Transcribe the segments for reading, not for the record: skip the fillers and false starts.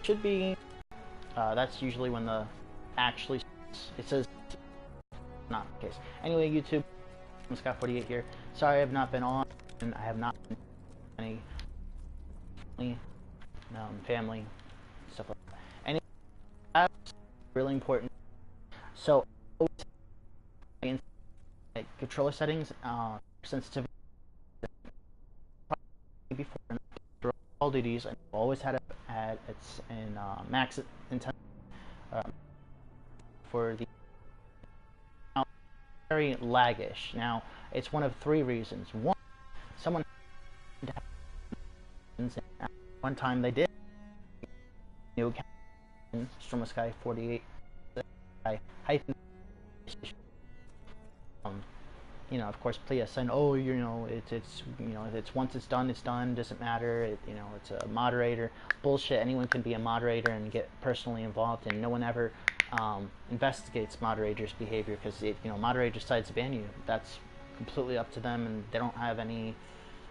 should be, that's usually when the actually, it says not the case. Anyway, YouTube, StormySky-48 here. Sorry I've not been on, and I have not been any family, stuff like that. Anyway, that's really important. So, controller settings, sensitivity, before all duties, I've always had it at it's in max intensity for the very laggish. Now, it's one of three reasons. One, someone one time they did new StormySky-48 you know, of course, PSN. Oh, you know, it's you know, it's once it's done, doesn't matter. You know, it's a moderator. Bullshit. Anyone can be a moderator and get personally involved, and no one ever investigates moderators' behavior because you know, moderators decide to ban you. That's completely up to them, and they don't have any.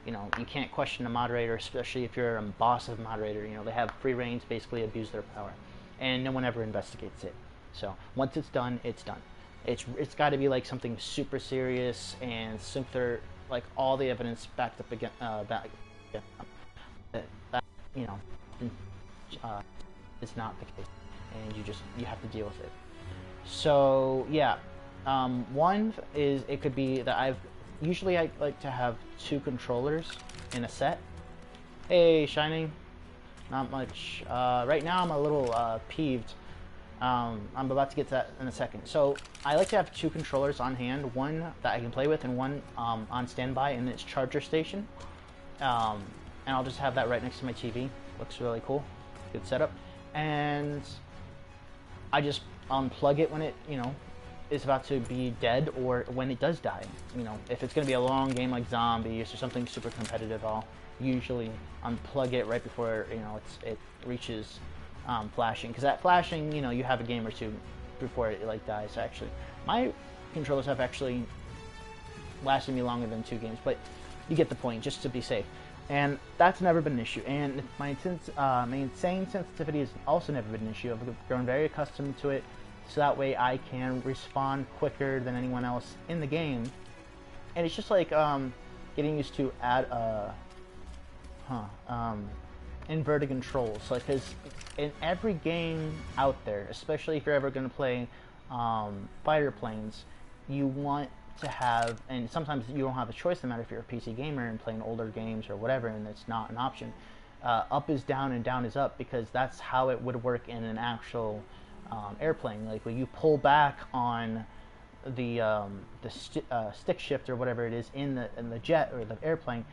You know, you can't question a moderator, especially if you're a boss of a moderator. You know, they have free reign to basically abuse their power, and no one ever investigates it. So once it's done, it's done. It's got to be like something super serious and super, like all the evidence backed up again, that you know, is not the case, and you have to deal with it. So yeah, one is it could be that usually I like to have 2 controllers in a set. Hey, Shining, not much. Right now I'm a little peeved. I'm about to get to that in a second. So I like to have 2 controllers on hand, one that I can play with and one on standby in its charger station. And I'll just have that right next to my TV. Looks really cool. Good setup. And I just unplug it when it, you know, is about to be dead, or when it does die. You know, if it's going to be a long game like Zombies or something super competitive, I'll usually unplug it right before, you know, it reaches flashing, because that flashing, you know, you have a game or two before it like dies. Actually, my controllers have actually lasted me longer than 2 games, but you get the point, just to be safe. And that's never been an issue. And my insane sensitivity has also never been an issue. I've grown very accustomed to it, so that way I can respond quicker than anyone else in the game. And it's just like getting used to inverted controls. Like, because in every game out there, especially if you're ever going to play fighter planes, you want to have, and sometimes you don't have a choice no matter if you're a PC gamer and playing older games or whatever, and it's not an option. Up is down and down is up, because that's how it would work in an actual airplane. Like when you pull back on the stick shift or whatever it is in the jet or the airplane,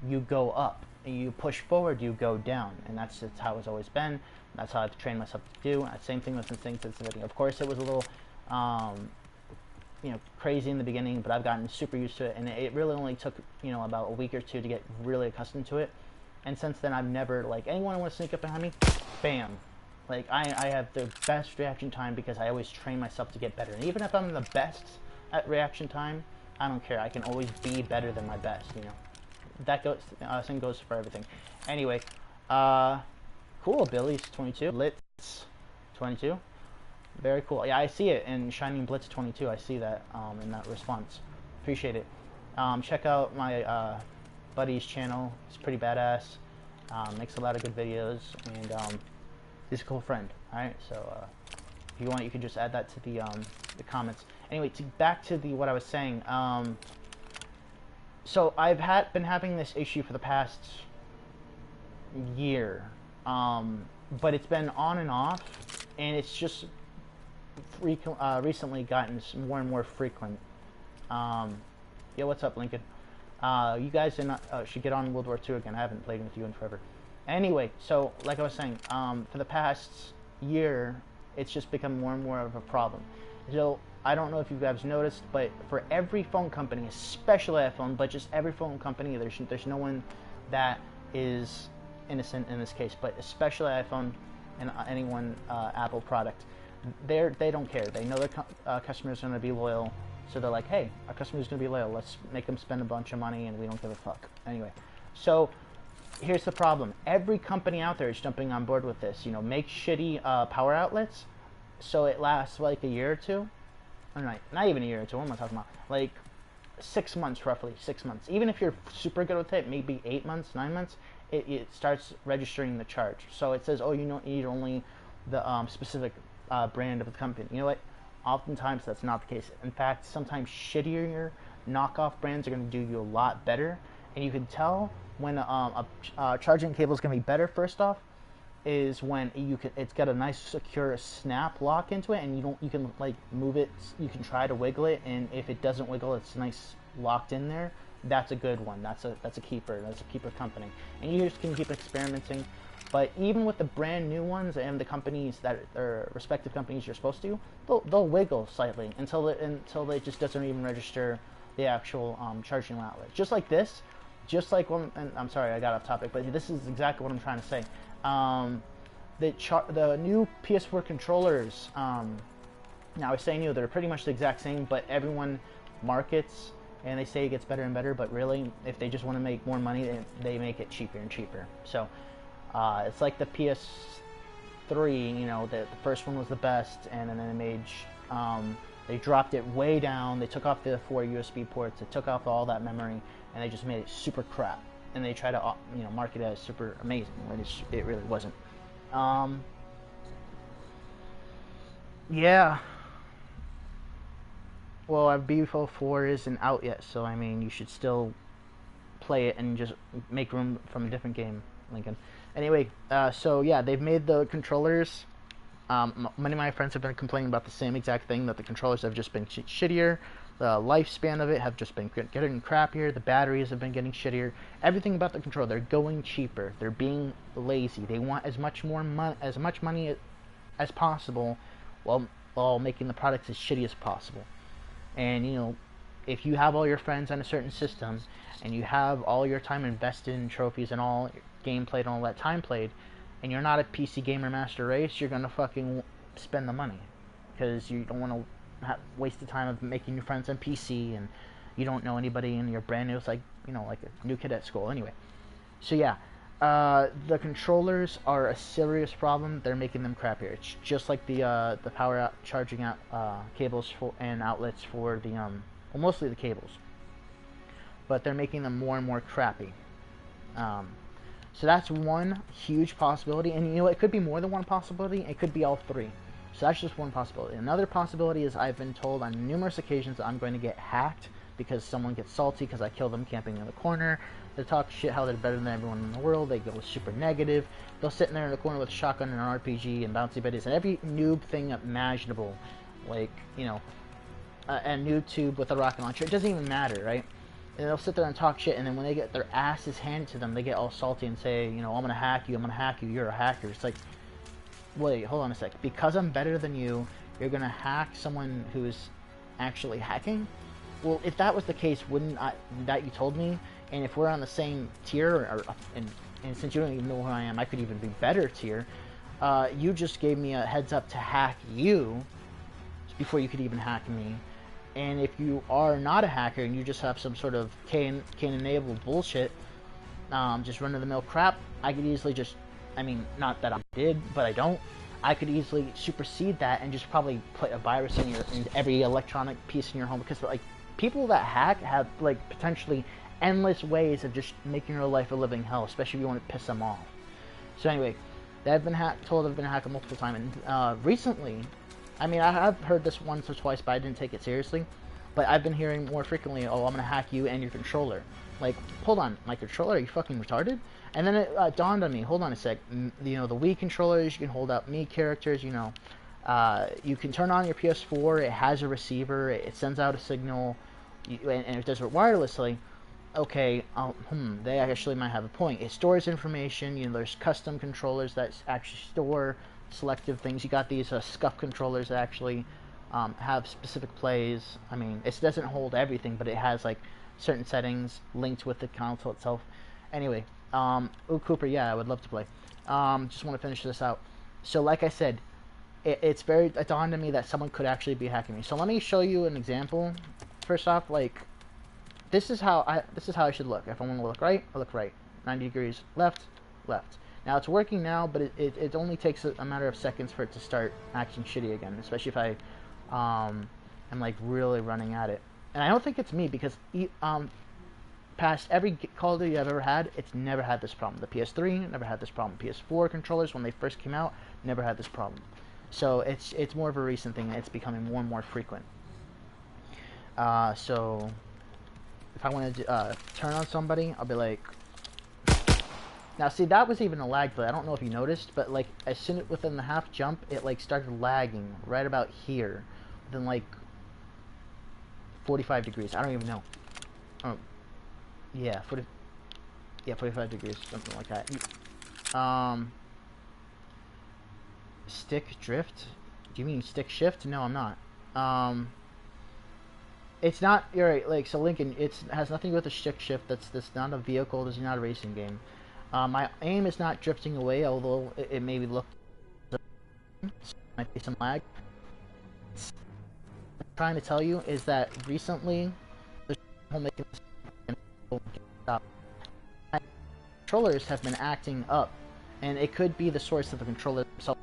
you go up. And you push forward, you go down, and that's just how it's always been. That's how I've trained myself to do. Same thing with insane sensitivity. Of course, it was a little, you know, crazy in the beginning, but I've gotten super used to it, and it really only took, you know, about a week or 2 to get really accustomed to it. And since then, I've never, like, anyone want to sneak up behind me, bam. Like, I have the best reaction time because I always train myself to get better. And even if I'm the best at reaction time, I don't care. I can always be better than my best, you know. That goes, same goes for everything. Anyway, cool. Billy's 22. Blitz 22. Very cool. Yeah, I see it in Shining Blitz 22. I see that in that response. Appreciate it. Check out my buddy's channel. It's pretty badass. Makes a lot of good videos, and he's a cool friend. All right, so if you want, you can just add that to the comments. Anyway, back to what I was saying. So I've been having this issue for the past year, but it's been on and off, and it's just recently gotten more and more frequent. Yeah, what's up, Lincoln? You guys should get on World War II again. I haven't played with you in forever. Anyway, so like I was saying, for the past year, it's just become more and more of a problem. So I don't know if you guys noticed, but for every phone company, especially iPhone, but just every phone company, there's no one that is innocent in this case, but especially iPhone and anyone Apple product, they don't care. They know their customers are going to be loyal, so they're like, hey, our customer's going to be loyal. Let's make them spend a bunch of money, and we don't give a fuck. Anyway, so here's the problem. Every company out there is jumping on board with this. You know, make shitty power outlets so it lasts like a year or two. Or not even a year or two. What am I talking about? Like 6 months, roughly 6 months. Even if you're super good with it, maybe 8 months, 9 months, it starts registering the charge. So it says, oh, you don't need only the specific brand of the company. You know what? Oftentimes that's not the case. In fact, sometimes shittier knockoff brands are going to do you a lot better. And you can tell when a charging cable is going to be better. First off, is when it's got a nice secure snap lock into it, and you can like move it. You can try to wiggle it, and if it doesn't wiggle, it's nice locked in there. That's a good one. That's a keeper. That's a keeper company, and you just can keep experimenting. But even with the brand new ones and the companies that are respective companies you're supposed to, they'll wiggle slightly until it just doesn't even register the actual charging outlet. Just like this, just like when, and I'm sorry I got off topic, but this is exactly what I'm trying to say. The new PS4 controllers, now I say new, they're pretty much the exact same, but everyone markets and they say it gets better and better, but really, if they just want to make more money, they make it cheaper and cheaper. So it's like the PS3, you know, the first one was the best, and then they made, they dropped it way down, they took off the 4 USB ports, they took off all that memory, and they just made it super crap. And they try to, you know, market it as super amazing, when it really wasn't. Yeah. Well, BF4 isn't out yet, so I mean, you should still play it and just make room from a different game, Lincoln. Anyway, so yeah, they've made the controllers. Many of my friends have been complaining about the same exact thing, that the controllers have just been shittier. The lifespan of it have just been getting crappier. The batteries have been getting shittier. Everything about the controller, they're going cheaper. They're being lazy. They want as much money as possible, while making the products as shitty as possible. And you know, if you have all your friends on a certain system, and you have all your time invested in trophies and all game played and all that time played, and you're not a PC gamer master race, you're gonna fucking spend the money, because you don't want to waste the time of making new friends on PC, and you don't know anybody, and you're brand new. It's like, you know, like a new kid at school. Anyway, so yeah, the controllers are a serious problem. They're making them crappier. It's just like the power out charging out cables and outlets for the well, mostly the cables, but they're making them more and more crappy. So that's one huge possibility, and you know, it could be more than one possibility. It could be all three. So that's just one possibility. Another possibility is I've been told on numerous occasions that I'm going to get hacked because someone gets salty because I kill them camping in the corner. They talk shit how they're better than everyone in the world. They go super negative. They'll sit in there in the corner with a shotgun and an RPG and bouncy biddies and every noob thing imaginable. Like, you know, a noob tube with a rocket launcher. It doesn't even matter, right? And they'll sit there and talk shit, and then when they get their asses handed to them, they get all salty and say, you know, I'm going to hack you, you're a hacker. It's like, wait, hold on a sec. Because I'm better than you, you're gonna hack someone who is actually hacking? Well, if that was the case, wouldn't that you told me? And if we're on the same tier, and since you don't even know who I am, I could even be better tier. You just gave me a heads up to hack you before you could even hack me. And if you are not a hacker and you just have some sort of Cain-enabled bullshit, just run-of-the-mill crap, I could easily just, I mean, not that I did, but I don't. I could easily supersede that and just probably put a virus in every electronic piece in your home, because like people that hack have like potentially endless ways of just making your life a living hell, especially if you want to piss them off. So anyway, I've been told I've been hacked multiple times, and recently, I mean, I have heard this once or twice, but I didn't take it seriously. But I've been hearing more frequently, oh, I'm gonna hack you and your controller. Like, hold on, my controller? Are you fucking retarded? And then it dawned on me, hold on a sec, you know, the Wii controllers, you can hold out Mii characters, you know, you can turn on your PS4, it has a receiver, it sends out a signal, and it does it wirelessly. Okay, they actually might have a point. It stores information, you know, there's custom controllers that actually store selective things. You got these SCUF controllers that actually have specific plays. I mean, it doesn't hold everything, but it has like certain settings linked with the console itself. Anyway, ooh, Cooper, yeah, I would love to play. Just want to finish this out. So like I said, it dawned on me that someone could actually be hacking me. So let me show you an example. First off, like, this is how I should look. If I want to look right, I look right. 90 degrees, left, left. Now it's working now, but it only takes a matter of seconds for it to start acting shitty again, especially if I am like really running at it. And I don't think it's me, because past every Call of Duty I've ever had, it's never had this problem. The PS3 never had this problem. PS4 controllers, when they first came out, never had this problem. So it's more of a recent thing, and it's becoming more and more frequent. So if I want to turn on somebody, I'll be like... Now see, that was even a lag delay. I don't know if you noticed, but like as soon as within the half jump, it like started lagging right about here, within like 45 degrees. I don't even know. Oh, yeah, 45 degrees, something like that. Stick drift? Do you mean stick shift? No, I'm not. It's not. You're right. Like, so Lincoln, it has nothing to do with the stick shift. That's not a vehicle. This is not a racing game. My aim is not drifting away, although it maybe look might be some lag. What I'm trying to tell you is that recently the making controllers have been acting up, and it could be the source of the controller themselves.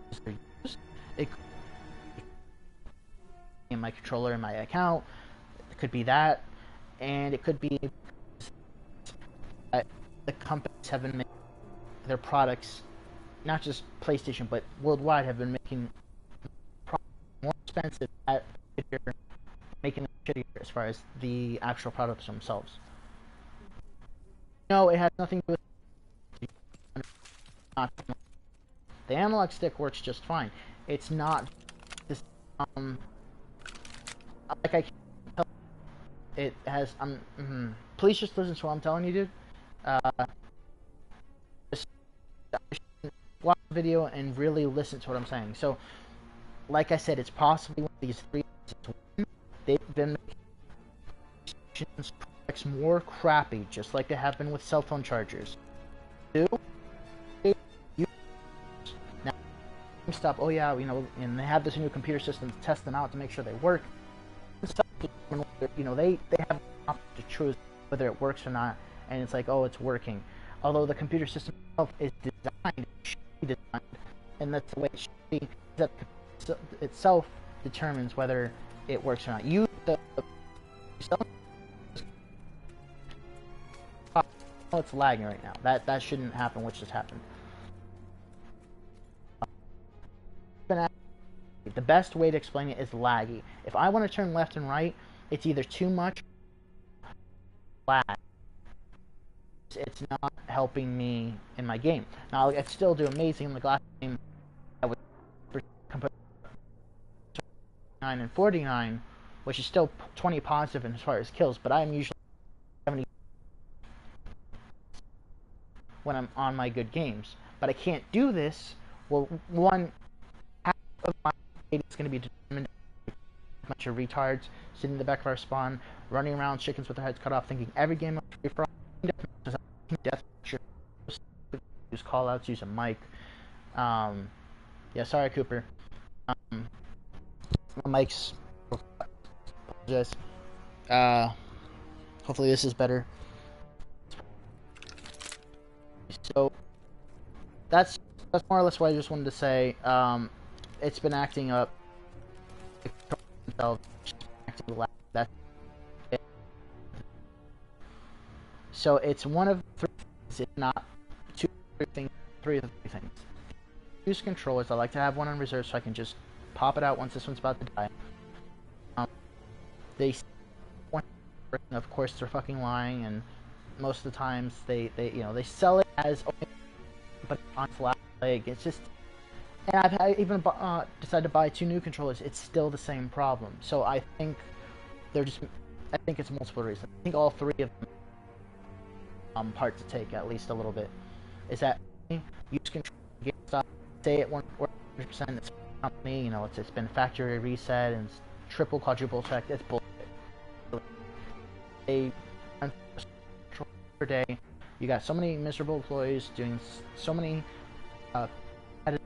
It could be in my controller in my account. It could be that, and it could be that the companies have been making their products, not just PlayStation, but worldwide, have been making products more expensive at making them shittier as far as the actual products themselves. No, it has nothing to do with the analog stick works just fine. It's not this like I can't tell it has please just listen to what I'm telling you, dude. Just watch the video and really listen to what I'm saying. So, like I said, it's possibly one of these three. They've been making products more crappy, just like they have been with cell phone chargers. Now, stop. Oh yeah, you know, and they have this new computer system to test them out to make sure they work. You know, they have the option to choose whether it works or not, and it's like, oh, it's working. Although the computer system itself is designed, and that's the way it should be, that itself determines whether it works or not. It's lagging right now. That shouldn't happen, which just happened. The best way to explain it is laggy. If I want to turn left and right, it's either too much lag. It's not helping me in my game. Now, I still do amazing in the last game. I was 9 and 49, which is still 20 positive as far as kills, but I'm usually 70 when I'm on my good games. But I can't do this. Well, one half of my game is going to be determined by a bunch of retards sitting in the back of our spawn, running around chickens with their heads cut off, thinking every game is free for all. Death, use callouts, use a mic. Yeah, sorry, Cooper. My mic's. Apologize. Hopefully this is better. So that's more or less what I just wanted to say. It's been acting up. That's it. So it's one of three things, if not three of the three things. Use controllers. I like to have one on reserve so I can just pop it out once this one's about to die. They, of course, they're fucking lying, and most of the times they sell it as, but on flat leg. It's just, and I've even decided to buy 2 new controllers. It's still the same problem. So I think I think it's multiple reasons. I think all 3 of them part to take at least a little bit. Is that use control, get stuff, say it 100%. It's company, you know, it's been factory reset and it's triple, quadruple checked. It's bullshit. They per day. You got so many miserable employees doing so many things.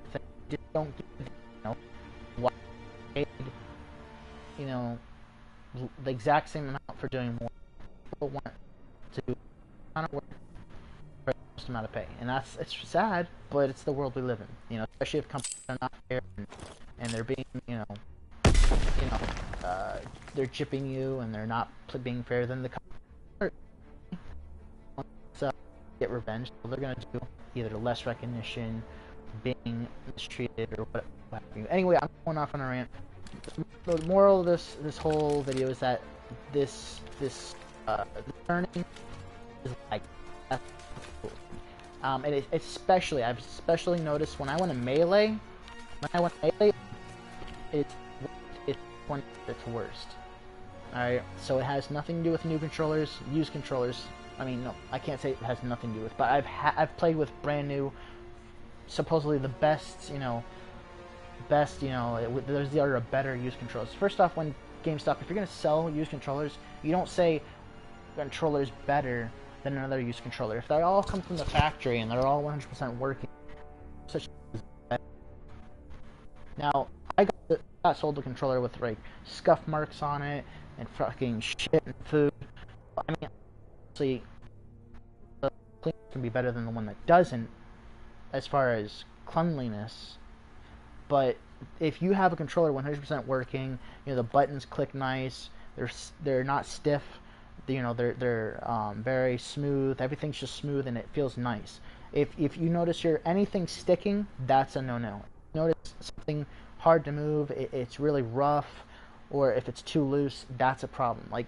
Just don't do it, you know. Why paid, you know, the exact same amount for doing more? People want to kind of work for them how to pay, and it's sad, but it's the world we live in. You know, especially if companies are not fair and they're being, they're chipping you and they're not being fair. Then the companies get revenge. So they're gonna do either less recognition, being mistreated, or what have you. Anyway, I'm going off on a rant. The moral of this whole video is that this turning is like that's cool. And I've especially noticed when I went to melee, it's when it's worst. Alright, so it has nothing to do with new controllers, used controllers. I mean, no, I can't say it has nothing to do with, but I've played with brand new, supposedly the best, there's the other better used controllers. First off, when GameStop, if you're gonna sell used controllers, you don't say controller's better than another used controller. If they all come from the factory and they're all 100% working, such as better. Now, I got sold a controller with like scuff marks on it and fucking shit and food. I mean, obviously, the clean can be better than the one that doesn't, as far as cleanliness. But if you have a controller 100% working, the buttons click nice, they're not stiff, they're very smooth. Everything's just smooth and it feels nice. If you notice anything sticking, that's a no-no. Notice something hard to move, it's really rough, or if it's too loose, that's a problem. Like,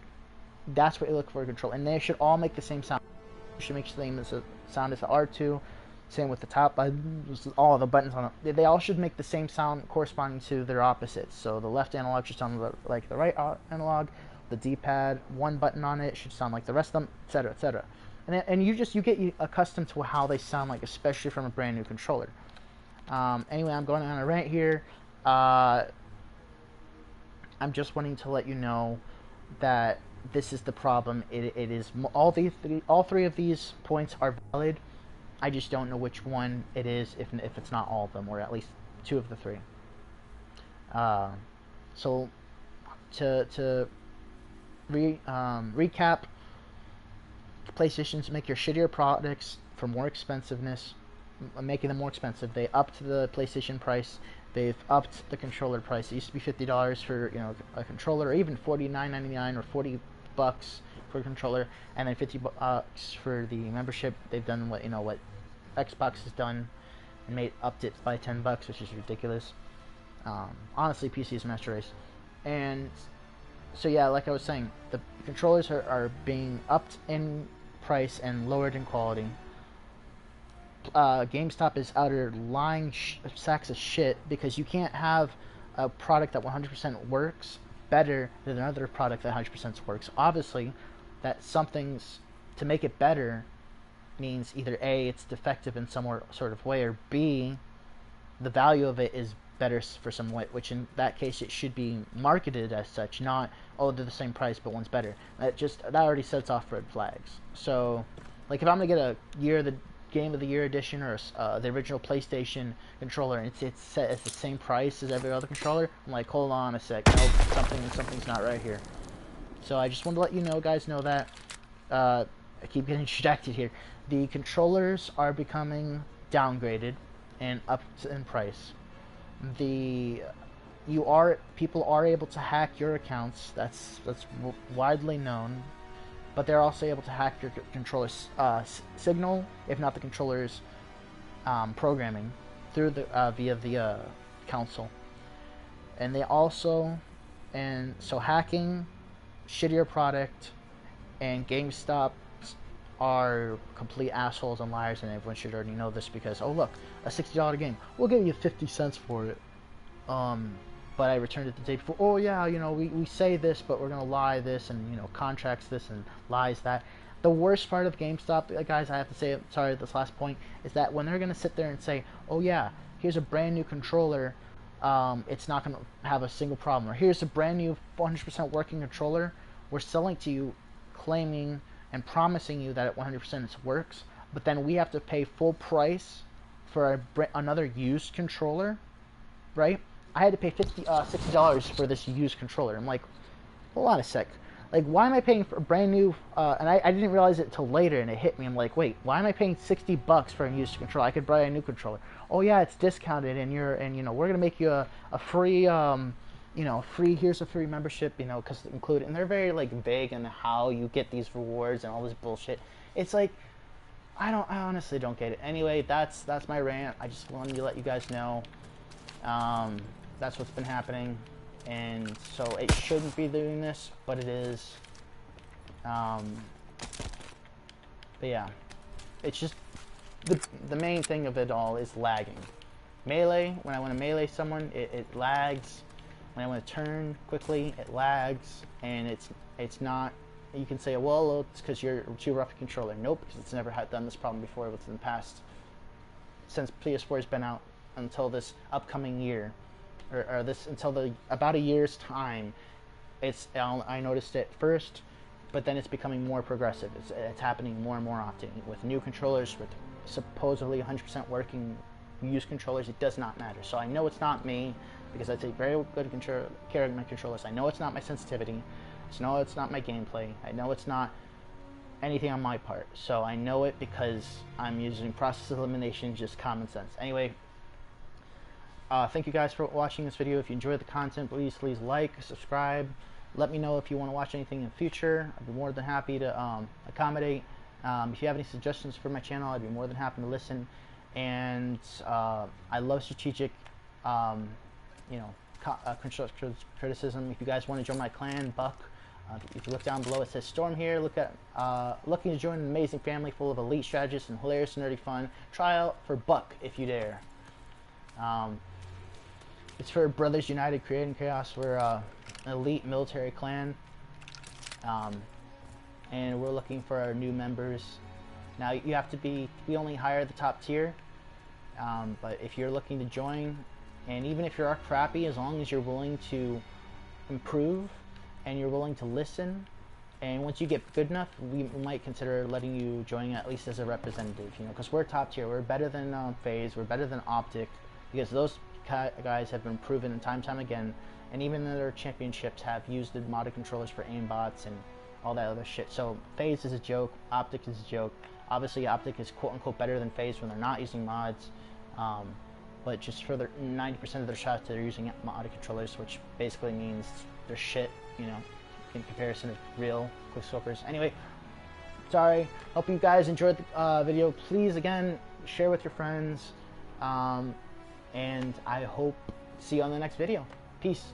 that's what you look for a controller, and they should all make the same sound. You should make the same sound as the R2. Same with the top buttons, all of the buttons on it. They all should make the same sound corresponding to their opposites. So the left analog should sound like the right analog. The D-pad, one button on it should sound like the rest of them, etc., etc. And you get accustomed to how they sound like, especially from a brand new controller. Anyway, I'm going on a rant here. I'm just wanting to let you know that this is the problem. It is all three of these points are valid. I just don't know which one it is, if it's not all of them, or at least two of the three. So, to recap, PlayStation's make your shittier products for more expensiveness, making them more expensive. They upped the PlayStation price. They've upped the controller price. It used to be $50 for a controller, or even $49.99 or $40 for a controller, and then $50 for the membership. They've done what Xbox has done and upped it by $10, which is ridiculous. Honestly, PC is a master race. And so yeah, like I was saying, the controllers are being upped in price and lowered in quality. GameStop is utter lying sacks of shit, because you can't have a product that 100% works better than another product that 100% works. Obviously, that something's to make it better means either A, it's defective in some sort of way, or B, the value of it is better for some way, which in that case it should be marketed as such, not, oh, they're the same price but one's better. That already sets off red flags. So, like, if I'm gonna get a the Game of the Year edition, or the original PlayStation controller, and it's set as the same price as every other controller, I'm like, hold on a sec, no, something's not right here. So I just wanted to let you guys know that. I keep getting distracted here. The controllers are becoming downgraded and upped in price. People are able to hack your accounts. That's widely known. But they're also able to hack your controller's signal, if not the controller's programming, through via the console. And they also, so hacking, shittier product, and GameStop are complete assholes and liars, and everyone should already know this, because, oh look, a $60 game, we'll give you 50 cents for it. But I returned it the day before. Oh yeah, we say this, but we're gonna lie this, and contracts this and lies that. The worst part of GameStop, guys, I have to say, sorry, this last point, is that when they're gonna sit there and say, oh yeah, here's a brand new controller, it's not gonna have a single problem, or here's a brand new 100% working controller, we're selling to you, claiming and promising you that at 100% it works, but then we have to pay full price for another used controller, right? I had to pay $60 for this used controller. I'm like, hold on a sec. Like, why am I paying for a brand new, and I didn't realize it till later, and it hit me. I'm like, wait, why am I paying $60 for a used controller? I could buy a new controller. Oh yeah, it's discounted, and you know, we're gonna make you a free, you know, here's a free membership, you know, because included, and they're very like vague in how you get these rewards and all this bullshit. It's like, I honestly don't get it. Anyway, that's my rant. I just wanted to let you guys know, that's what's been happening. And so it shouldn't be doing this, but it is. But yeah, it's just the main thing of it all is lagging. Melee, when I want to melee someone, it lags. When I want to turn quickly, it lags, and it's not. You can say, well, it's because you're too rough a controller. Nope, because it's never had done this problem before within the past, since PS4 has been out until this upcoming year. Or this until about a year's time. I noticed it first, but then it's becoming more progressive. It's happening more and more often with new controllers, with supposedly 100% working used controllers. It does not matter. So I know it's not me, because I take very good care of my controllers. I know it's not my sensitivity. I know it's not my gameplay. I know it's not anything on my part. So I know it because I'm using process elimination, just common sense. Anyway. Thank you guys for watching this video. If you enjoyed the content, please like, subscribe. Let me know if you want to watch anything in the future. I'd be more than happy to accommodate. If you have any suggestions for my channel, I'd be more than happy to listen. And I love strategic, you know, constructive criticism. If you guys want to join my clan, Buck, if you look down below, it says Storm here. Looking to join an amazing family full of elite strategists and hilarious nerdy fun. Try out for Buck if you dare. It's for Brothers United Creating Chaos. We're an elite military clan, and we're looking for our new members. Now you have to be, we only hire the top tier, but if you're looking to join, and even if you're crappy, as long as you're willing to improve and you're willing to listen, and once you get good enough, we might consider letting you join at least as a representative, you know, because we're top tier. We're better than FaZe, we're better than Optic, because those guys have been proven time again, and even their championships have used the modded controllers for aimbots and all that other shit. So FaZe is a joke, Optic is a joke. Obviously Optic is quote unquote better than FaZe when they're not using mods, but just for their 90% of their shots they're using modded controllers, which basically means they're shit, you know, in comparison to real quickscopers. Anyway, sorry, hope you guys enjoyed the video. Please again share with your friends, and I hope to see you on the next video. Peace.